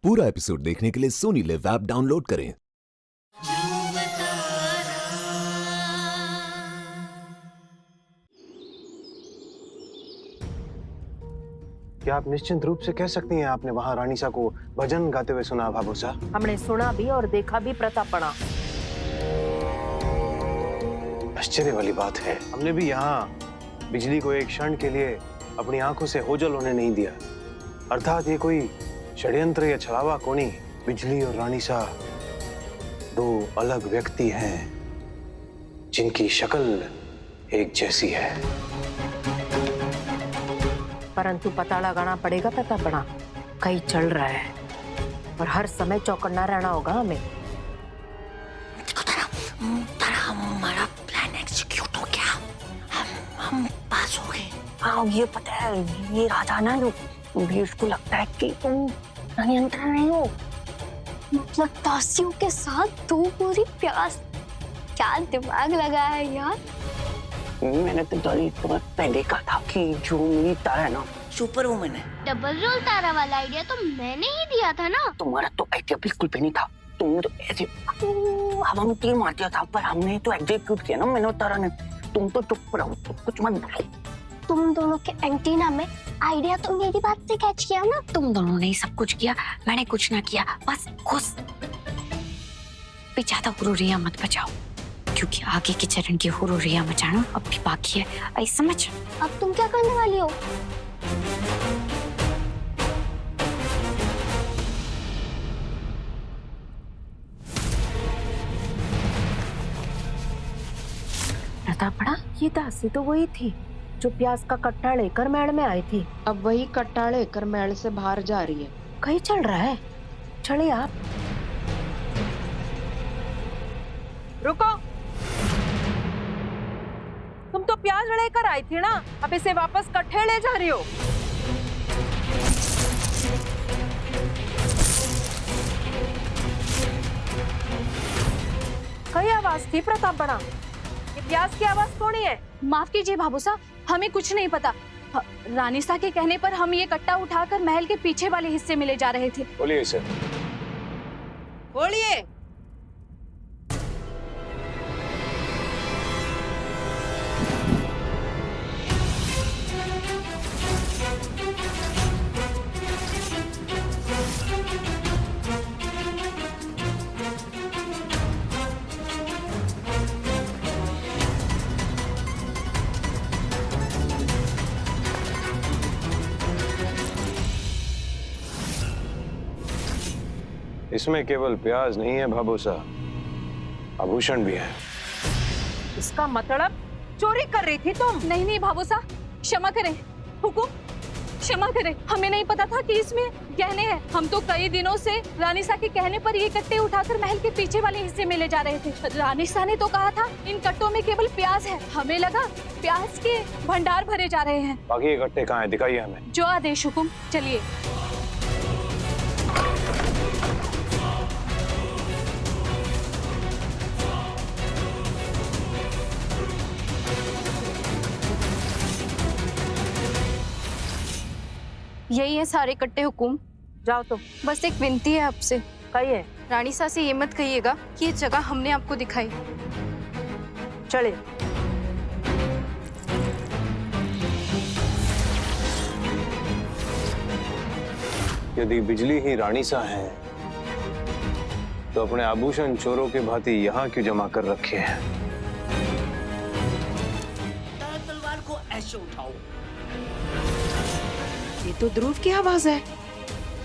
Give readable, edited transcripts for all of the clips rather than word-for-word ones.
पूरा एपिसोड देखने के लिए सोनी लिव ऐप डाउनलोड करें। क्या आप निश्चिंत रूप से कह सकती हैं आपने वहां रानीसा को भजन गाते हुए सुना भाबूसा? हमने सुना भी और देखा भी प्रतापणा। आश्चर्य वाली बात है, हमने भी यहाँ बिजली को एक क्षण के लिए अपनी आंखों से ओझल होने नहीं दिया। अर्थात ये कोई षड्यंत्र या छलावा कोनी। बिजली और रानीसा दो अलग व्यक्ति हैं जिनकी शक्ल एक जैसी है। परंतु पता लगाना पड़ेगा प्रतापणा, कहीं चल रहा है और हर समय चौकन्ना रहना होगा हमें। हमारा प्लान एग्जीक्यूट हो गया। हम पास हो गए। हाँ ये पता है, ये राजा ना भी उसको लगता है कि तुम नियंत्रण नहीं हो। मतलब दासियों के साथ दो पूरी प्यास, क्या दिमाग लगा है यार। मैंने तो तुम्हें पहले कहा था कि जो मेरी तारा है ना सुपर वुमन है। डबल रोल तारा वाला आइडिया तो मैंने ही दिया था ना। तुम्हारा तो आइडिया बिल्कुल भी नहीं था। तुमने तो ऐसे हवा में तीर मार दिया था, पर हमने तो एग्जीक्यूट किया ना, मैंने और तारा ने। तुम तो चुप रहो, तो कुछ मत बोलो। तुम दोनों के एंटीना में आइडिया तो मेरी बात से कैच किया ना। तुम दोनों ने सब कुछ किया, मैंने कुछ ना किया, बस खुश। ज्यादा हुर्रिया मत बचाओ, क्योंकि आगे के चरण की हुर्रिया मचाना अब भी बाकी है। आई समझ? अब तुम क्या करने वाली हो? प्रतापणा, ये दासी तो वही थी जो प्याज का कट्टा लेकर महल में आई थी। अब वही कट्टा लेकर महल से बाहर जा रही है। कहीं चल रहा है। चलिए आप। रुको, तुम तो प्याज लेकर आई थी ना, अब इसे वापस कट्टे ले जा रही हो। कई आवाज थी प्रतापणा, ये प्याज की आवाज कौन है? माफ कीजिए भाबूसा, हमें कुछ नहीं पता। रानीसा के कहने पर हम ये कट्टा उठाकर महल के पीछे वाले हिस्से में ले जा रहे थे। बोलिए इसे। बोलिए। इसमें केवल प्याज नहीं है भाबूसा, आभूषण भी है। इसका मतलब चोरी कर रही थी तुम? नहीं नहीं भाबूसा, क्षमा करें हुकुम, क्षमा करें। हमें नहीं पता था कि इसमें गहने हैं। हम तो कई दिनों से रानीसा के कहने पर ये कट्टे उठाकर महल के पीछे वाले हिस्से में ले जा रहे थे। रानीसा ने तो कहा था इन कट्टों में केवल प्याज है। हमें लगा प्याज के भंडार भरे जा रहे हैं। बाकी ये कट्टे कहाँ हैं? दिखाइए हमें। जो आदेश हुकुम। चलिए। यही है सारे कट्टे हुकुम। जाओ तो। बस एक विनती है आपसे। कहिए। रानीसा से ये मत कहिएगा कि ये जगह हमने आपको दिखाई। चले। यदि बिजली ही रानीसा है तो अपने आभूषण चोरों के भांति यहाँ क्यों जमा कर रखे हैं? तलवार को ऐसे उठाओ। ये तो ध्रुव की आवाज है,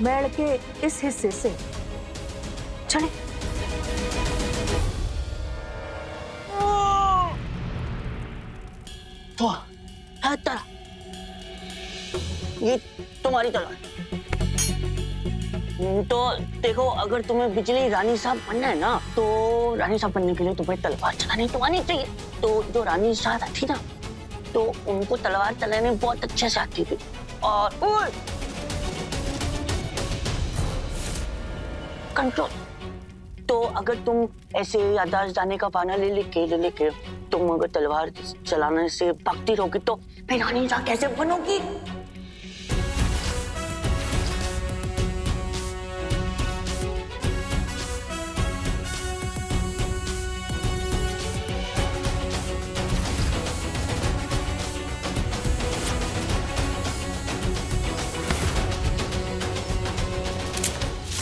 महल के इस हिस्से से। चले। तो है तारा, ये तुम्हारी तलवार। तो देखो, अगर तुम्हें बिजली रानी साहब बनना है ना, तो रानी साहब बनने के लिए तुम्हें तलवार चलानी तो आनी चाहिए। तो जो रानी साहब थी ना, तो उनको तलवार चलाने बहुत अच्छे से आती थी। और कंट्रोल। तो अगर तुम ऐसे याददाश्त जाने का बहाना ले लेके तुम अगर तलवार चलाने से भागती रहोगी, तो फिर रानी साहब कैसे बनोगी?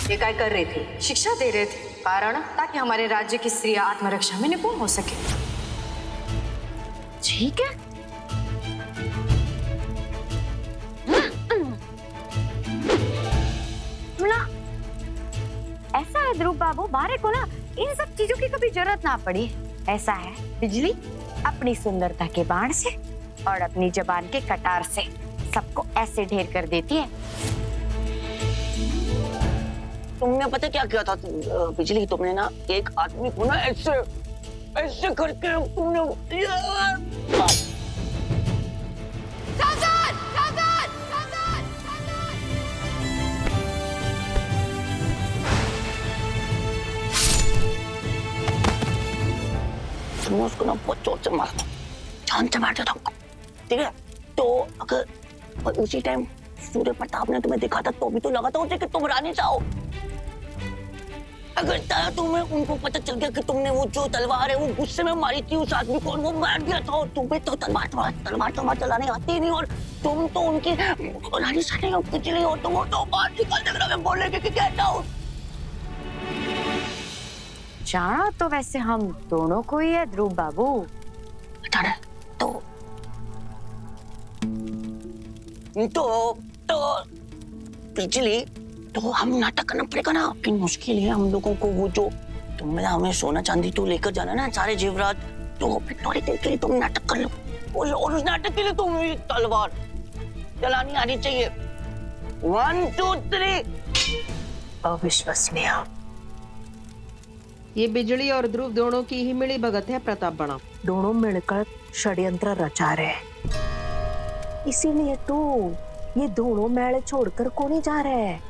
ये काय कर रहे थे? शिक्षा दे रहे थे। कारण ताकि हमारे राज्य की स्त्रियां आत्मरक्षा में निपुण हो सके। ठीक है। सुना, ऐसा है ध्रुव बाबू, मारे को ना इन सब चीजों की कभी जरूरत ना पड़ी। ऐसा है, बिजली अपनी सुंदरता के बाण से और अपनी जबान के कटार से सबको ऐसे ढेर कर देती है। तुमने पता क्या किया था बिजली? तुमने ना एक आदमी को ना ऐसे ऐसे करके तुमने तुमने उसको ना बहुत जोर से मारा था, जान से मार दिया था उसको, ठीक है? तो अगर उसी टाइम सूर्य प्रताप ने तुम्हें देखा था तो भी तो लगा था उसे कि तुम रानी चाहो। अगर तुम्हें उनको पता चल गया कि तुमने वो जो तलवार है वो गुस्से में मारी थी उस आदमी को और वो मार दिया था, और तुम्हें तो तलवार चलाने आती नहीं, और तुम तो उनकी रानी सानी हो, बिजली हो, तो वो तो बाहर निकलने बोलेंगे कि गेट आउट। जाना तो वैसे हम दोनों को ही है ध्रुव बाबू। तो बिजली, तो हम नाटक करना पड़ेगा ना, कि मुश्किल है हम लोगों को वो जो तुमने हमें सोना चांदी तो लेकर जाना ना सारे जेवरात, तो फिर थोड़ी देर के लिए तुम नाटक कर लो, और उस नाटक के लिए तुम्हें तलवार चलानी आनी चाहिए। 1 2 3। अविश्वसनीय। ये बिजली और ध्रुव दोनों की ही मिली भगत है प्रताप बना। दोनों मिलकर षड्यंत्र रचा रहे, इसीलिए तो ये दोनों मेले छोड़कर कोने जा रहे हैं।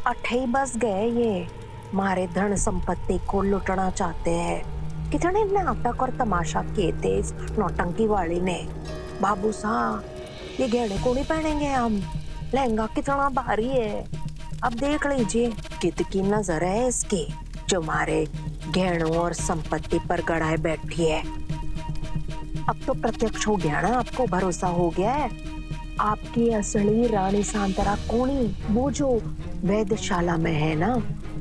अठे ही बस गए, ये मारे धन संपत्ति को लुटना चाहते हैं। कितने नाटक और तमाशा किए थे इस नौटंकी वाली ने। बाबू साहब, ये गहने को नहीं पहनेंगे हम, लहंगा कितना भारी है। अब देख लीजिए कितनी नजर है इसकी, जो मारे गहनों और संपत्ति पर गड़ाए बैठी है। अब तो प्रत्यक्ष हो गया ना, आपको भरोसा हो गया है। आपकी असली रानी सांतरा कोणी, वो जो वैद्यशाला में है ना,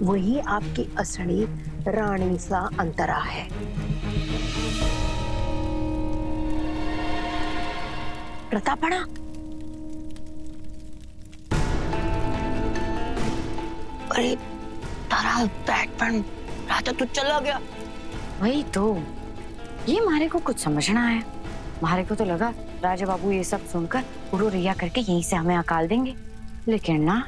वही आपकी असली रानी सा अंतरा है। प्रतापना, अरे तारा बैटमैन राजा तो चला गया। वही तो, ये मारे को कुछ समझना है। मारे को तो लगा राजा बाबू ये सब सुनकर उड़ो रैया करके यहीं से हमें अकाल देंगे, लेकिन ना,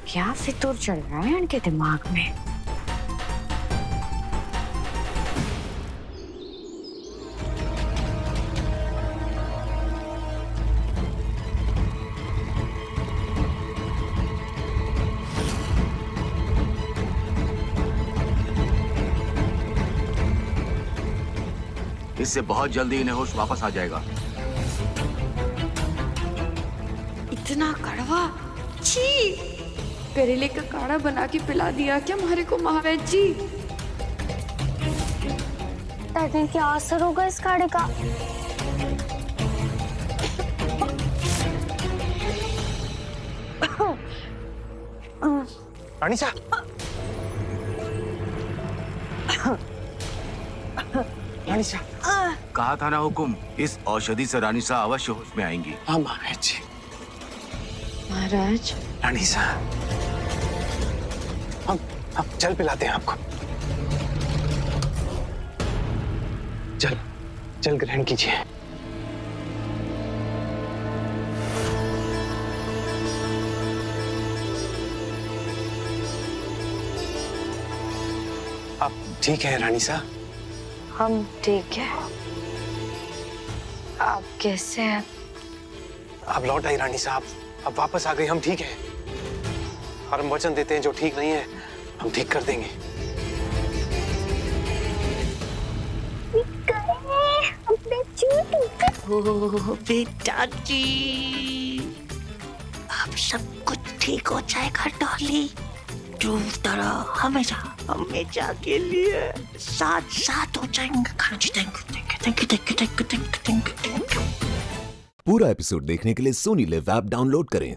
क्या फितूर चल रहा है इनके दिमाग में। इससे बहुत जल्दी इन्हें होश वापस आ जाएगा। इतना कड़वा, छी! करेले का काढ़ा बना के पिला दिया क्या मारे को महावैद्य जी? दादी, क्या असर होगा इस काढ़े का? रानी साहब, रानी साहब, कहा था ना हुकुम, इस औषधि से रानी साहब अवश्य होश में आएंगी। हाँ महाराज जी। महाराज, रानी साहब, हम जल पिलाते हैं आपको। जल ग्रहण कीजिए। आप ठीक है रानी साहब? हम ठीक है। आप कैसे हैं? आप लौट आई रानी साहब, अब वापस आ गई, हम ठीक हैं। और हम वचन देते हैं जो ठीक नहीं है हम ठीक कर देंगे। बेटा जी, अब सब कुछ ठीक हो जाएगा डॉली। ध्रुव तरह हमेशा के लिए साथ हो जाएंगे। Thank you. पूरा एपिसोड देखने के लिए सोनी लिव ऐप डाउनलोड करें।